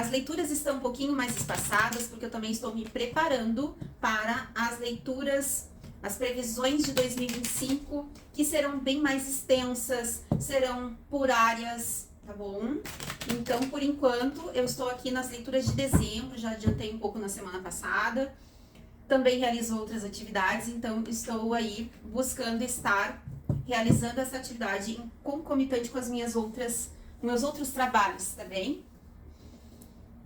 As leituras estão um pouquinho mais espaçadas, porque eu também estou me preparando para as leituras, as previsões de 2025, que serão bem mais extensas, serão por áreas, tá bom? Então, por enquanto, eu estou aqui nas leituras de dezembro, já adiantei um pouco na semana passada. Também realizo outras atividades, então estou aí buscando estar realizando essa atividade em concomitante com as meus outros trabalhos, tá bem?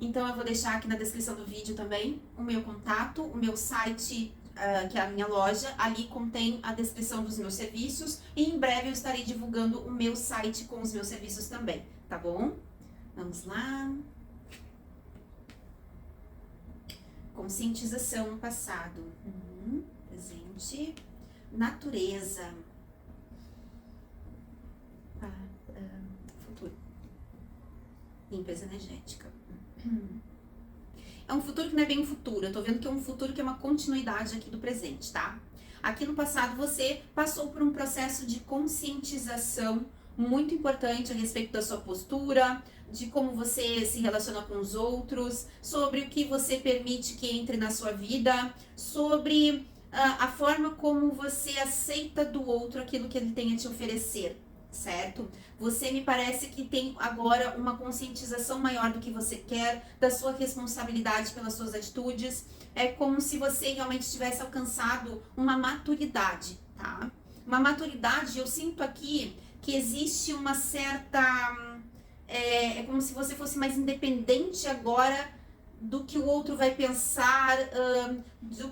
Então eu vou deixar aqui na descrição do vídeo também o meu contato, o meu site, que é a minha loja. Ali contém a descrição dos meus serviços e em breve eu estarei divulgando o meu site com os meus serviços também, tá bom? Vamos lá. Conscientização no passado, presente, natureza, futuro, limpeza energética. É um futuro que não é bem um futuro, eu tô vendo que é um futuro que é uma continuidade aqui do presente, tá? Aqui no passado você passou por um processo de conscientização muito importante a respeito da sua postura, de como você se relaciona com os outros, sobre o que você permite que entre na sua vida, sobre a forma como você aceita do outro aquilo que ele tem a te oferecer, certo? Você me parece que tem agora uma conscientização maior do que você quer, da sua responsabilidade pelas suas atitudes. É como se você realmente tivesse alcançado uma maturidade, tá? Uma maturidade, eu sinto aqui que existe uma certa... É como se você fosse mais independente agora do que o outro vai pensar,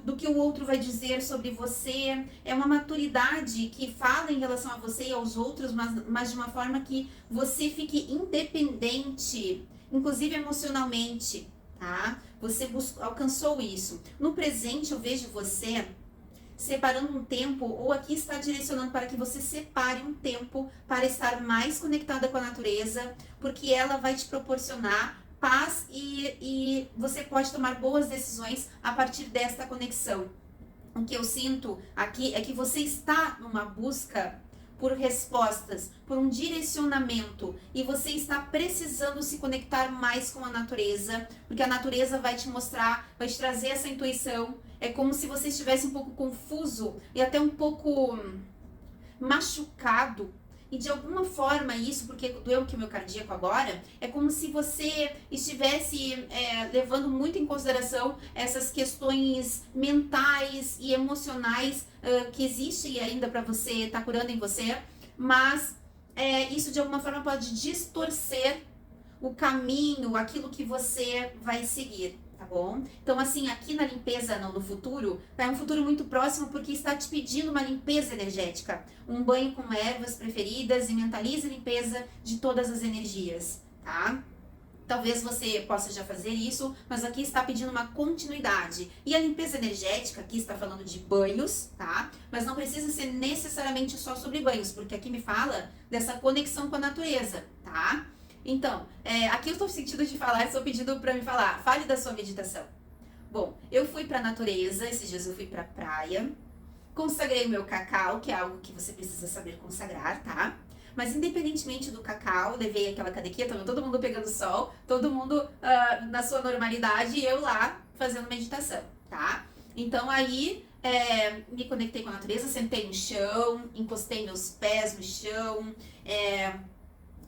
do que o outro vai dizer sobre você. É uma maturidade que fala em relação a você e aos outros, mas de uma forma que você fique independente, inclusive emocionalmente, tá? Você alcançou isso. No presente eu vejo você separando um tempo, ou aqui está direcionando para que você separe um tempo para estar mais conectada com a natureza, porque ela vai te proporcionar paz e você pode tomar boas decisões a partir desta conexão. O que eu sinto aqui é que você está numa busca por respostas, por um direcionamento, e você está precisando se conectar mais com a natureza, porque a natureza vai te mostrar, vai te trazer essa intuição. É como se você estivesse um pouco confuso e até um pouco machucado. E de alguma forma isso, porque doeu que o meu cardíaco agora, é como se você estivesse levando muito em consideração essas questões mentais e emocionais que existem ainda para você, tá curando em você, mas isso de alguma forma pode distorcer o caminho, aquilo que você vai seguir. Tá bom? Então, assim, aqui na limpeza, no futuro, é um futuro muito próximo porque está te pedindo uma limpeza energética. Um banho com ervas preferidas e mentalize a limpeza de todas as energias, tá? Talvez você possa já fazer isso, mas aqui está pedindo uma continuidade. E a limpeza energética, aqui está falando de banhos, tá? Mas não precisa ser necessariamente só sobre banhos, porque aqui me fala dessa conexão com a natureza, tá? Então, aqui eu estou sentindo de falar, estou pedindo para me falar, fale da sua meditação. Bom, eu fui para a natureza, esses dias eu fui para a praia, consagrei o meu cacau, que é algo que você precisa saber consagrar, tá? Mas independentemente do cacau, levei aquela canequinha, todo mundo pegando sol, todo mundo na sua normalidade e eu lá fazendo meditação, tá? Então aí me conectei com a natureza, sentei no chão, encostei meus pés no chão,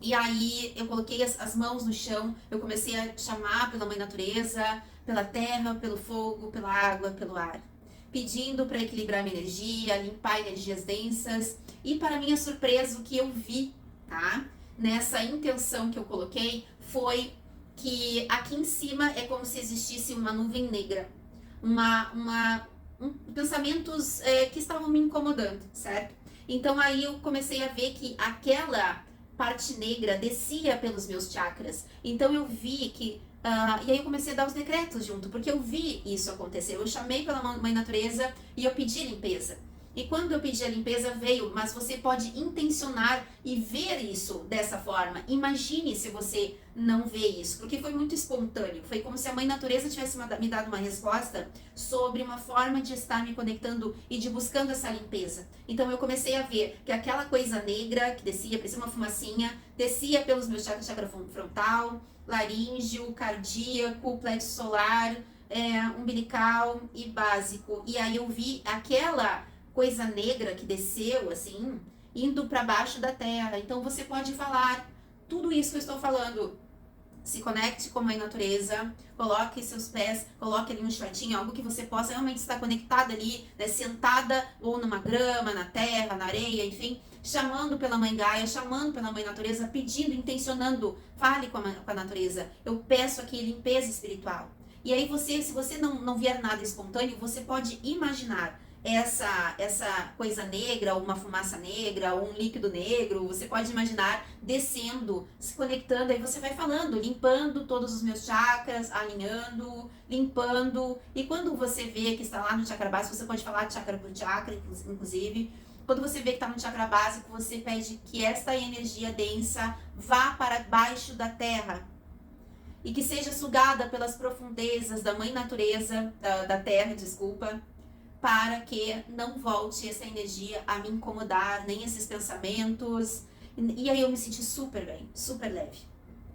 e aí eu coloquei as mãos no chão, eu comecei a chamar pela mãe natureza, pela terra, pelo fogo, pela água, pelo ar. Pedindo para equilibrar minha energia, limpar energias densas. E para minha surpresa, o que eu vi, tá? Nessa intenção que eu coloquei, foi que aqui em cima é como se existisse uma nuvem negra. Pensamentos que estavam me incomodando, certo? Então aí eu comecei a ver que aquela parte negra descia pelos meus chakras. Então eu vi que... e aí eu comecei a dar os decretos junto, porque eu vi isso acontecer. Eu chamei pela mãe natureza e eu pedi limpeza. E quando eu pedi a limpeza veio, mas você pode intencionar e ver isso dessa forma. Imagine se você não vê isso, porque foi muito espontâneo. Foi como se a mãe natureza tivesse me dado uma resposta sobre uma forma de estar me conectando e de buscando essa limpeza. Então eu comecei a ver que aquela coisa negra que descia, parecia uma fumacinha, descia pelos meus chakra frontal, laríngeo, cardíaco, plexo solar, umbilical e básico. E aí eu vi aquela coisa negra que desceu, assim, indo para baixo da terra. Então você pode falar tudo isso que eu estou falando. Se conecte com a mãe natureza, coloque seus pés, coloque ali um shortinho, algo que você possa realmente estar conectada ali, né, sentada ou numa grama, na terra, na areia, enfim, chamando pela mãe Gaia, chamando pela mãe natureza, pedindo, intencionando, fale com a natureza. Eu peço aqui limpeza espiritual. E aí você, se você não vier nada espontâneo, você pode imaginar essa coisa negra, uma fumaça negra, ou um líquido negro, você pode imaginar descendo, se conectando, aí você vai falando, limpando todos os meus chakras, alinhando, limpando, e quando você vê que está lá no chakra básico, você pode falar chakra por chakra, inclusive, quando você vê que está no chakra básico, você pede que esta energia densa vá para baixo da terra, e que seja sugada pelas profundezas da mãe natureza, da terra, desculpa, para que não volte essa energia a me incomodar, nem esses pensamentos. E aí eu me senti super bem, super leve,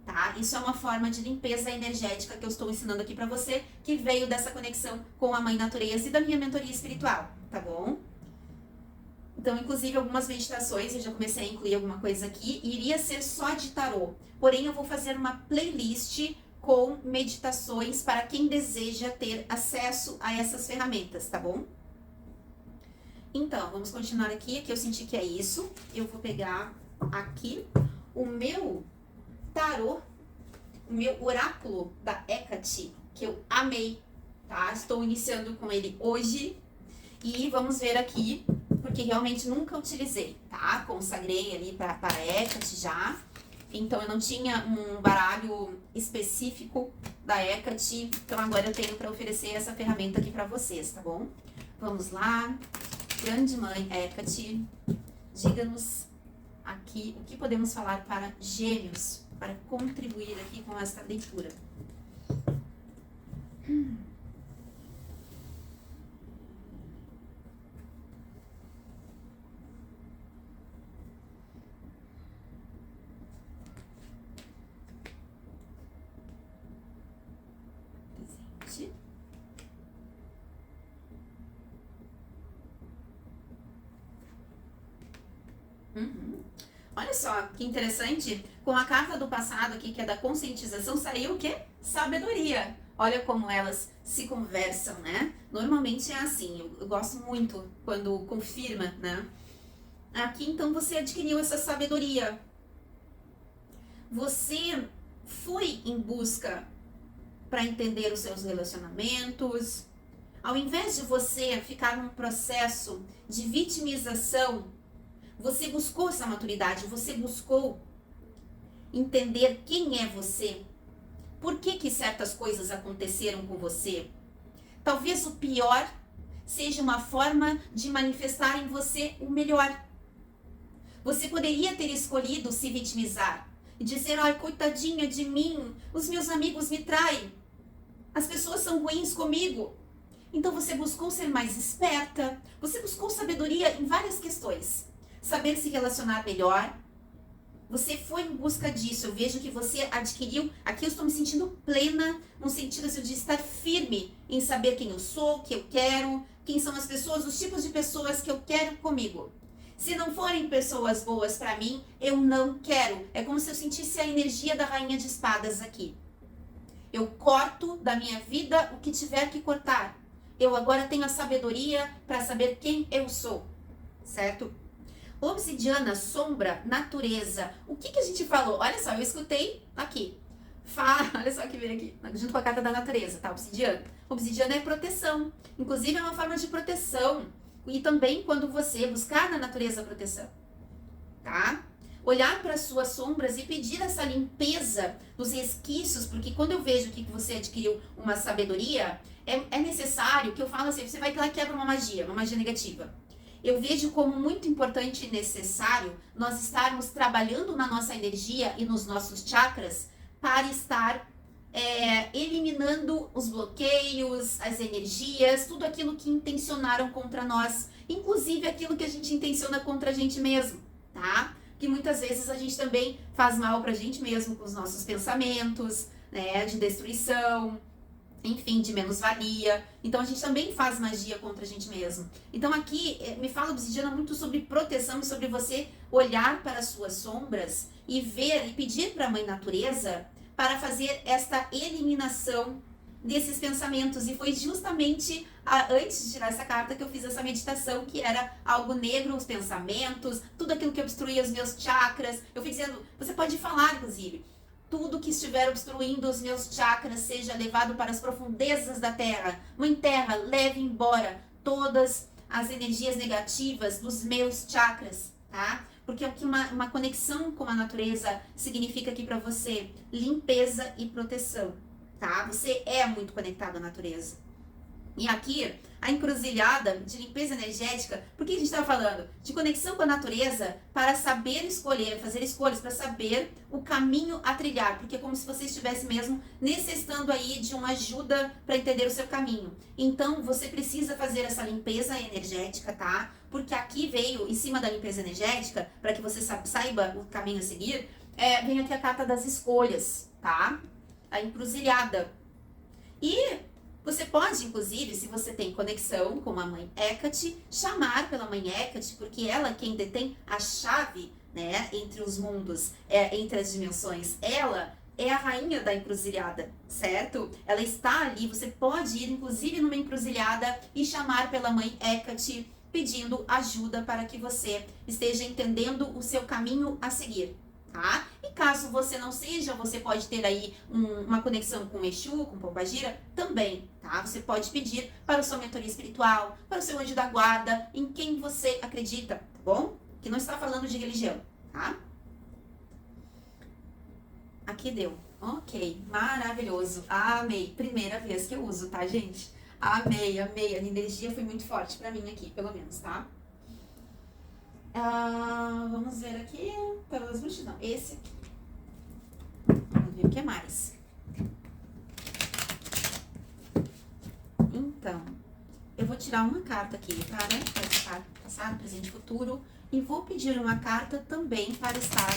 tá? Isso é uma forma de limpeza energética que eu estou ensinando aqui para você, que veio dessa conexão com a mãe natureza e da minha mentoria espiritual, tá bom? Então, inclusive, algumas meditações, eu já comecei a incluir alguma coisa aqui, iria ser só de tarô. Porém, eu vou fazer uma playlist com meditações para quem deseja ter acesso a essas ferramentas, tá bom? Então, vamos continuar aqui, que eu senti que é isso. Eu vou pegar aqui o meu tarô, o meu oráculo da Hecate, que eu amei, tá? Estou iniciando com ele hoje e vamos ver aqui, porque realmente nunca utilizei, tá? Consagrei ali para Hecate já, então eu não tinha um baralho específico da Hecate, então agora eu tenho para oferecer essa ferramenta aqui para vocês, tá bom? Vamos lá. Grande Mãe Hecate, diga-nos aqui o que podemos falar para Gêmeos, para contribuir aqui com esta leitura. Presente. Olha só que interessante, com a carta do passado aqui, que é da conscientização, saiu o quê? Sabedoria. Olha como elas se conversam, né? Normalmente é assim, eu gosto muito quando confirma, né? Aqui então você adquiriu essa sabedoria. Você foi em busca para entender os seus relacionamentos. Ao invés de você ficar num processo de vitimização, você buscou essa maturidade, você buscou entender quem é você. Por que certas coisas aconteceram com você? Talvez o pior seja uma forma de manifestar em você o melhor. Você poderia ter escolhido se vitimizar e dizer, ai, coitadinha de mim, os meus amigos me traem, as pessoas são ruins comigo. Então você buscou ser mais esperta, você buscou sabedoria em várias questões. Saber se relacionar melhor. Você foi em busca disso. Eu vejo que você adquiriu. Aqui eu estou me sentindo plena, no sentido assim, de estar firme em saber quem eu sou, o que eu quero, quem são as pessoas, os tipos de pessoas que eu quero comigo. Se não forem pessoas boas para mim, eu não quero. É como se eu sentisse a energia da Rainha de Espadas aqui. Eu corto da minha vida o que tiver que cortar. Eu agora tenho a sabedoria para saber quem eu sou, certo? Obsidiana, sombra, natureza. O que a gente falou? Olha só, eu escutei aqui. Olha só que vem aqui, junto com a carta da natureza, tá? Obsidiana. Obsidiana é proteção. Inclusive é uma forma de proteção. E também quando você buscar na natureza proteção, tá? Olhar para as suas sombras e pedir essa limpeza dos resquícios, porque quando eu vejo que você adquiriu uma sabedoria, é necessário que eu falo assim, você vai lá e quebra uma magia negativa. Eu vejo como muito importante e necessário nós estarmos trabalhando na nossa energia e nos nossos chakras para estar eliminando os bloqueios, as energias, tudo aquilo que intencionaram contra nós, inclusive aquilo que a gente intenciona contra a gente mesmo, tá? que muitas vezes a gente também faz mal pra gente mesmo com os nossos pensamentos, né, de destruição, enfim, de menos-valia. Então a gente também faz magia contra a gente mesmo. Então aqui me fala Obsidiana muito sobre proteção e sobre você olhar para as suas sombras e ver e pedir para a Mãe Natureza para fazer esta eliminação desses pensamentos. E foi justamente antes de tirar essa carta que eu fiz essa meditação, que era algo negro, os pensamentos, tudo aquilo que obstruía os meus chakras. Eu fui dizendo, você pode falar, inclusive, tudo que estiver obstruindo os meus chakras seja levado para as profundezas da terra. Mãe Terra, leve embora todas as energias negativas dos meus chakras, tá? Porque o que uma conexão com a natureza significa aqui para você, limpeza e proteção, tá? Você é muito conectado à natureza. E aqui, a encruzilhada de limpeza energética, por que a gente está falando? De conexão com a natureza para saber escolher, fazer escolhas, para saber o caminho a trilhar, porque é como se você estivesse mesmo necessitando aí de uma ajuda para entender o seu caminho. Então, você precisa fazer essa limpeza energética, tá? Porque aqui veio, em cima da limpeza energética, para que você saiba o caminho a seguir, vem aqui a carta das escolhas, tá? A encruzilhada. E você pode, inclusive, se você tem conexão com a Mãe Hecate, chamar pela Mãe Hecate, porque ela é quem detém a chave, né, entre os mundos, entre as dimensões. Ela é a rainha da encruzilhada, certo? Ela está ali, você pode ir, inclusive, numa encruzilhada e chamar pela Mãe Hecate, pedindo ajuda para que você esteja entendendo o seu caminho a seguir. Tá? E caso você não seja, você pode ter aí uma conexão com o Exu, com Pombagira, também, tá? Você pode pedir para a sua mentoria espiritual, para o seu anjo da guarda, em quem você acredita, tá bom? Que não está falando de religião, tá? Aqui deu. Ok, maravilhoso. Amei. Primeira vez que eu uso, tá, gente? Amei, amei. A energia foi muito forte pra mim aqui, pelo menos, tá? Vamos ver aqui. Pelas bruxas, não. Esse aqui. Vamos ver o que mais. Então, eu vou tirar uma carta aqui para passado, presente e futuro. E vou pedir uma carta também para estar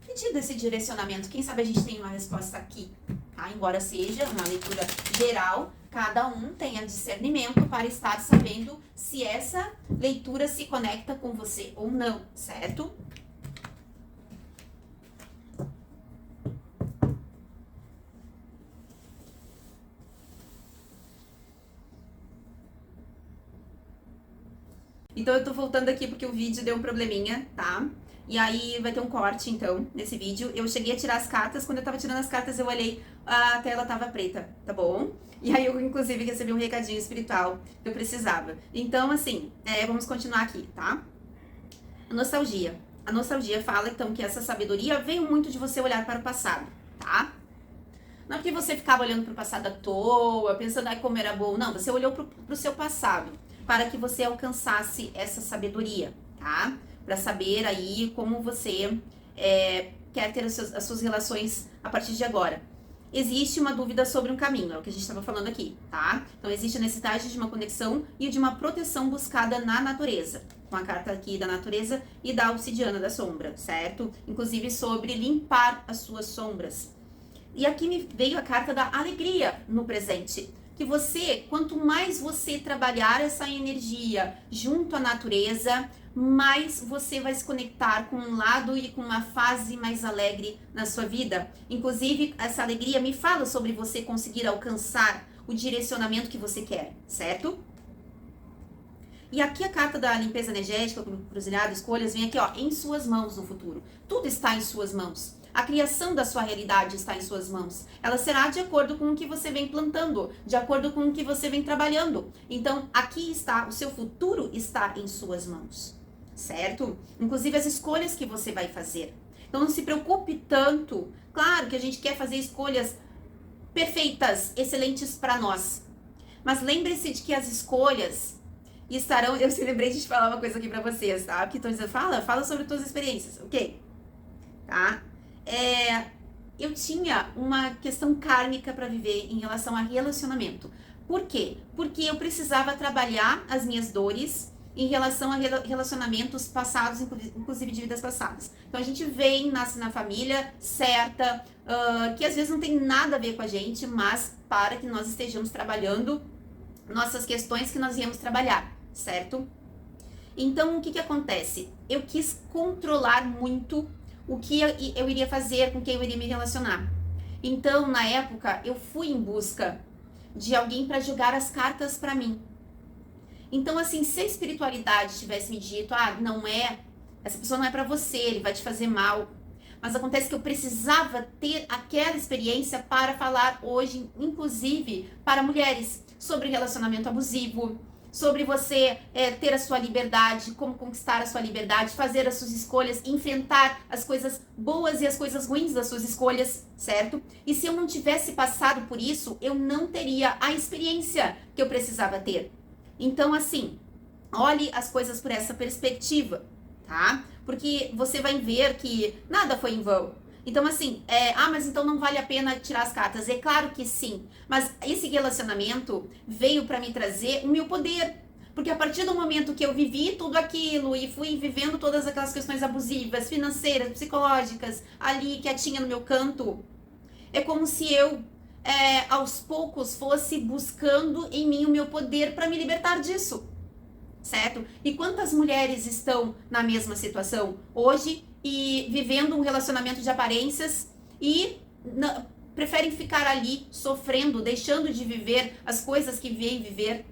pedindo esse direcionamento. Quem sabe a gente tem uma resposta aqui, tá? Embora seja uma leitura geral, cada um tenha discernimento para estar sabendo se essa leitura se conecta com você ou não, certo? Então eu tô voltando aqui porque o vídeo deu um probleminha, tá? E aí vai ter um corte, então, nesse vídeo. Eu cheguei a tirar as cartas, quando eu tava tirando as cartas eu olhei, a tela tava preta, tá bom? E aí eu, inclusive, recebi um recadinho espiritual que eu precisava. Então, assim, vamos continuar aqui, tá? A nostalgia. A nostalgia fala, então, que essa sabedoria veio muito de você olhar para o passado, tá? Não é porque você ficava olhando para o passado à toa, pensando, ai, como era bom. Não, você olhou pro seu passado para que você alcançasse essa sabedoria, tá? Para saber aí como você quer ter as suas relações a partir de agora. Existe uma dúvida sobre um caminho, é o que a gente estava falando aqui, tá? Então, existe a necessidade de uma conexão e de uma proteção buscada na natureza, com a carta aqui da natureza e da obsidiana da sombra, certo? Inclusive sobre limpar as suas sombras. E aqui me veio a carta da alegria no presente, que você, quanto mais você trabalhar essa energia junto à natureza, mais você vai se conectar com um lado e com uma fase mais alegre na sua vida. Inclusive, essa alegria me fala sobre você conseguir alcançar o direcionamento que você quer, certo? E aqui a carta da limpeza energética, cruzilhada, escolhas, vem aqui, ó, em suas mãos no futuro. Tudo está em suas mãos. A criação da sua realidade está em suas mãos. Ela será de acordo com o que você vem plantando, de acordo com o que você vem trabalhando. Então, aqui está, o seu futuro está em suas mãos, certo? Inclusive as escolhas que você vai fazer. Então, não se preocupe tanto. Claro que a gente quer fazer escolhas perfeitas, excelentes para nós. Mas lembre-se de que as escolhas estarão... Eu lembrei de falar uma coisa aqui para vocês, tá? Porque estão dizendo, fala sobre as tuas experiências, ok? Tá? Eu tinha uma questão kármica para viver em relação a relacionamento. Por quê? Porque eu precisava trabalhar as minhas dores em relação a relacionamentos passados, inclusive de vidas passadas. Então a gente vem, nasce na família certa, que às vezes não tem nada a ver com a gente, mas para que nós estejamos trabalhando nossas questões que nós íamos trabalhar, certo? Então o que acontece? Eu quis controlar muito o que eu iria fazer, com quem eu iria me relacionar. Então, na época, eu fui em busca de alguém para jogar as cartas para mim. Então, assim, se a espiritualidade tivesse me dito, não é, essa pessoa não é para você, ele vai te fazer mal. Mas acontece que eu precisava ter aquela experiência para falar hoje, inclusive para mulheres, sobre relacionamento abusivo, sobre você ter a sua liberdade, como conquistar a sua liberdade, fazer as suas escolhas, enfrentar as coisas boas e as coisas ruins das suas escolhas, certo? E se eu não tivesse passado por isso, eu não teria a experiência que eu precisava ter. Então, assim, olhe as coisas por essa perspectiva, tá? Porque você vai ver que nada foi em vão. Então, assim, mas então não vale a pena tirar as cartas. É claro que sim, mas esse relacionamento veio para me trazer o meu poder. Porque a partir do momento que eu vivi tudo aquilo e fui vivendo todas aquelas questões abusivas, financeiras, psicológicas, ali quietinha no meu canto, é como se eu, aos poucos, fosse buscando em mim o meu poder para me libertar disso, certo? E quantas mulheres estão na mesma situação hoje e vivendo um relacionamento de aparências e preferem ficar ali sofrendo, deixando de viver as coisas que vêm viver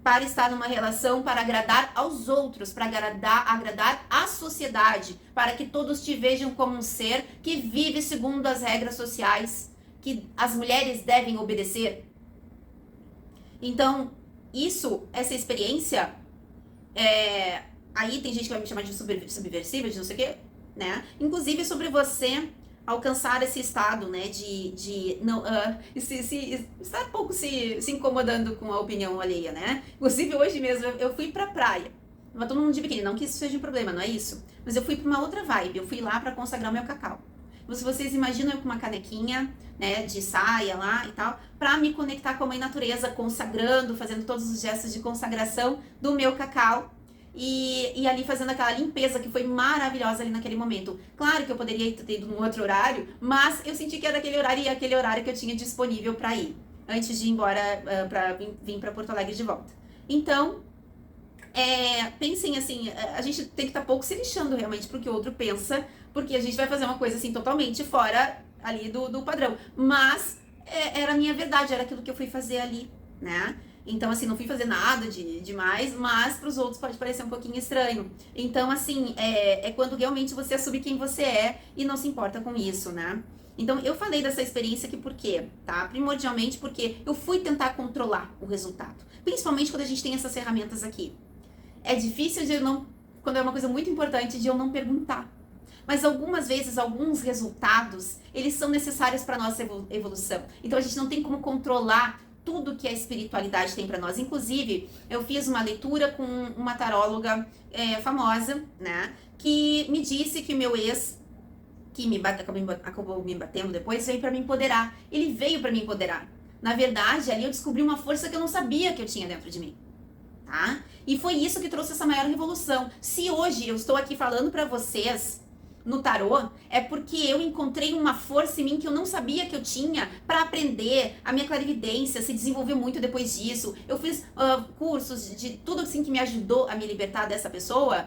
para estar numa relação, para agradar aos outros, para agradar à sociedade, para que todos te vejam como um ser que vive segundo as regras sociais que as mulheres devem obedecer. Então, essa experiência, aí tem gente que vai me chamar de subversiva, de não sei o quê, né? Inclusive sobre você alcançar esse estado, né, de não, estar um pouco se incomodando com a opinião alheia, né? Inclusive hoje mesmo eu fui pra praia, tava todo mundo de biquíni, não que isso seja um problema, não é isso, mas eu fui pra uma outra vibe, eu fui lá pra consagrar o meu cacau. Se vocês imaginam eu com uma canequinha, né, de saia lá e tal, pra me conectar com a mãe natureza, consagrando, fazendo todos os gestos de consagração do meu cacau, e ali fazendo aquela limpeza que foi maravilhosa ali naquele momento. Claro que eu poderia ter ido num outro horário, mas eu senti que era aquele horário e aquele horário que eu tinha disponível para ir, antes de ir embora, para vir para Porto Alegre de volta. Então, pensem assim, a gente tem que estar pouco se lixando realmente pro que o outro pensa, porque a gente vai fazer uma coisa assim totalmente fora ali do padrão. Mas era a minha verdade, era aquilo que eu fui fazer ali, né? Então, assim, não fui fazer nada demais, mas para os outros pode parecer um pouquinho estranho. Então, assim, é quando realmente você assume quem você é e não se importa com isso, né? Então, eu falei dessa experiência aqui por quê, tá? Primordialmente porque eu fui tentar controlar o resultado. Principalmente quando a gente tem essas ferramentas aqui. É difícil quando é uma coisa muito importante, de eu não perguntar. Mas algumas vezes, alguns resultados, eles são necessários para a nossa evolução. Então, a gente não tem como controlar tudo que a espiritualidade tem para nós. Inclusive, eu fiz uma leitura com uma taróloga famosa, né? Que me disse que o meu ex, que acabou me batendo depois, veio para me empoderar. Ele veio para me empoderar. Na verdade, ali eu descobri uma força que eu não sabia que eu tinha dentro de mim, tá? E foi isso que trouxe essa maior revolução. Se hoje eu estou aqui falando para vocês no tarô, é porque eu encontrei uma força em mim que eu não sabia que eu tinha para aprender. A minha clarividência se desenvolveu muito depois disso. Eu fiz cursos de tudo assim que me ajudou a me libertar dessa pessoa.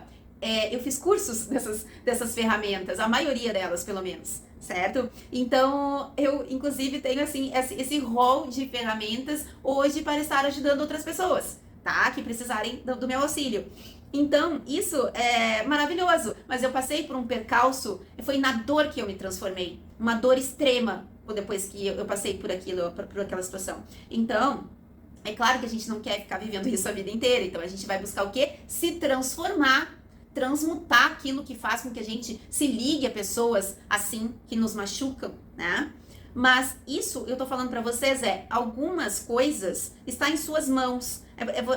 Eu fiz cursos dessas ferramentas, a maioria delas, pelo menos, certo? Então, eu, inclusive, tenho assim esse rol de ferramentas hoje para estar ajudando outras pessoas, tá? Que precisarem do meu auxílio. Então, isso é maravilhoso, mas eu passei por um percalço, foi na dor que eu me transformei, uma dor extrema, depois que eu passei por aquela situação. Então, é claro que a gente não quer ficar vivendo isso a vida inteira, então a gente vai buscar o quê? Se transformar, transmutar aquilo que faz com que a gente se ligue a pessoas assim, que nos machucam, né? Mas isso, eu tô falando pra vocês, algumas coisas está em suas mãos,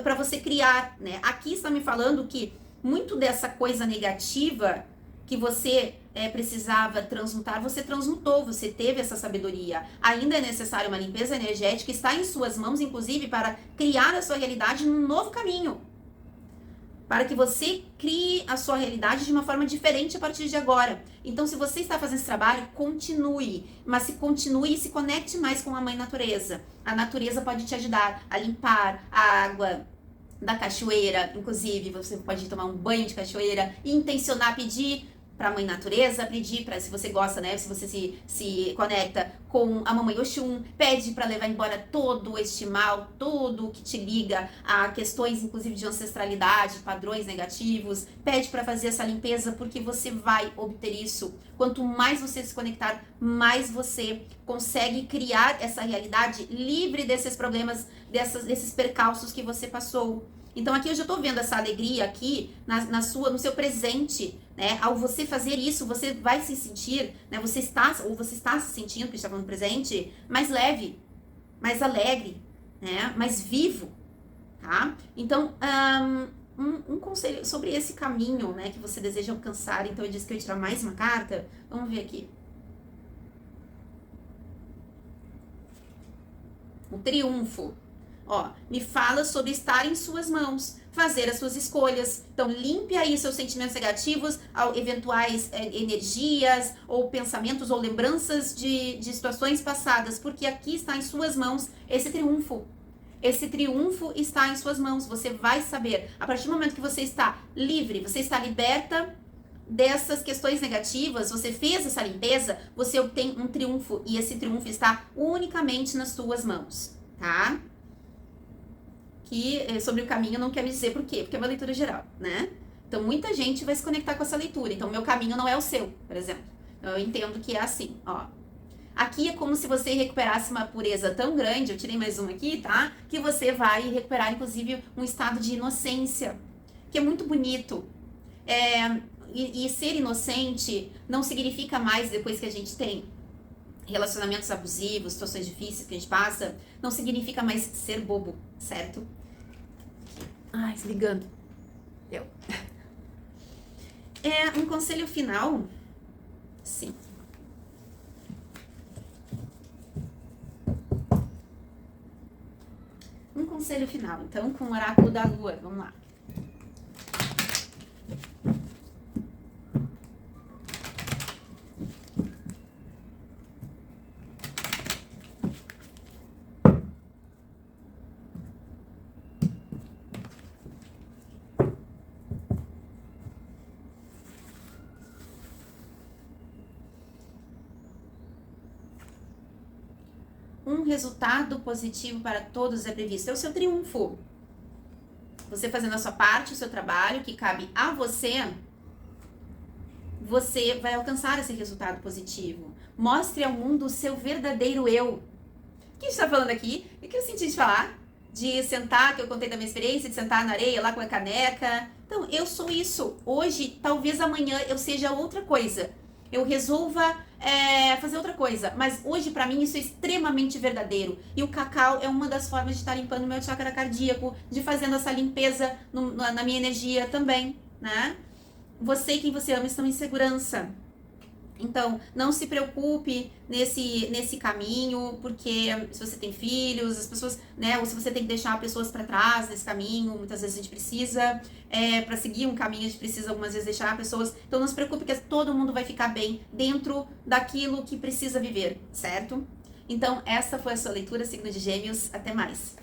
para você criar, né? Aqui está me falando que muito dessa coisa negativa que você precisava transmutar, você transmutou, você teve essa sabedoria. Ainda é necessária uma limpeza energética, está em suas mãos, inclusive, para criar a sua realidade num novo caminho. para que você crie a sua realidade de uma forma diferente a partir de agora. Então, se você está fazendo esse trabalho, continue, mas se conecte mais com a mãe natureza. A natureza pode te ajudar a limpar a água da cachoeira, inclusive você pode tomar um banho de cachoeira e intencionar pedir para a mãe natureza, pedir para, se você gosta, né, se você se conecta com a mamãe Oxum, pede para levar embora todo este mal, tudo que te liga a questões inclusive de ancestralidade, padrões negativos, pede para fazer essa limpeza porque você vai obter isso. Quanto mais você se conectar, mais você consegue criar essa realidade livre desses problemas, desses percalços que você passou. Então aqui eu já tô vendo essa alegria aqui no seu presente, né? Ao você fazer isso, você vai se sentir, né? Você está se sentindo, que está falando presente, mais leve, mais alegre, né? Mais vivo, tá? Então, um conselho sobre esse caminho, né? Que você deseja alcançar. Então eu disse que eu ia tirar mais uma carta. Vamos ver aqui. O triunfo. Ó, me fala sobre estar em suas mãos, fazer as suas escolhas. Então, limpe aí seus sentimentos negativos, eventuais energias, ou pensamentos, ou lembranças de situações passadas, porque aqui está em suas mãos esse triunfo. Esse triunfo está em suas mãos, você vai saber. A partir do momento que você está livre, você está liberta dessas questões negativas, você fez essa limpeza, você obtém um triunfo, e esse triunfo está unicamente nas suas mãos, tá? Que sobre o caminho não quer me dizer por quê, porque é uma leitura geral, né? Então, muita gente vai se conectar com essa leitura. Então, meu caminho não é o seu, por exemplo. Eu entendo que é assim, ó. Aqui é como se você recuperasse uma pureza tão grande, eu tirei mais um aqui, tá? Que você vai recuperar, inclusive, um estado de inocência, que é muito bonito. E ser inocente não significa mais, depois que a gente tem relacionamentos abusivos, situações difíceis que a gente passa, não significa mais ser bobo, certo? Ai, se ligando. Deu. Um conselho final? Sim. Um conselho final, então, com o oráculo da lua. Vamos lá. Um resultado positivo para todos é previsto. É o seu triunfo. Você fazendo a sua parte, o seu trabalho, que cabe a você, você vai alcançar esse resultado positivo. Mostre ao mundo o seu verdadeiro eu. O que a gente está falando aqui? O que eu senti de falar? De sentar, que eu contei da minha experiência, de sentar na areia lá com a caneca. Então, eu sou isso. Hoje, talvez amanhã eu seja outra coisa. Eu resolva fazer outra coisa. Mas hoje, pra mim, isso é extremamente verdadeiro. E o cacau é uma das formas de estar limpando o meu chakra cardíaco, de fazendo essa limpeza na minha energia também, né? Você e quem você ama estão em segurança. Então, não se preocupe nesse caminho, porque se você tem filhos, as pessoas, né, ou se você tem que deixar pessoas para trás nesse caminho, muitas vezes a gente precisa, para seguir um caminho, a gente precisa algumas vezes deixar pessoas. Então, não se preocupe que todo mundo vai ficar bem dentro daquilo que precisa viver, certo? Então, essa foi a sua leitura, signo de Gêmeos. Até mais!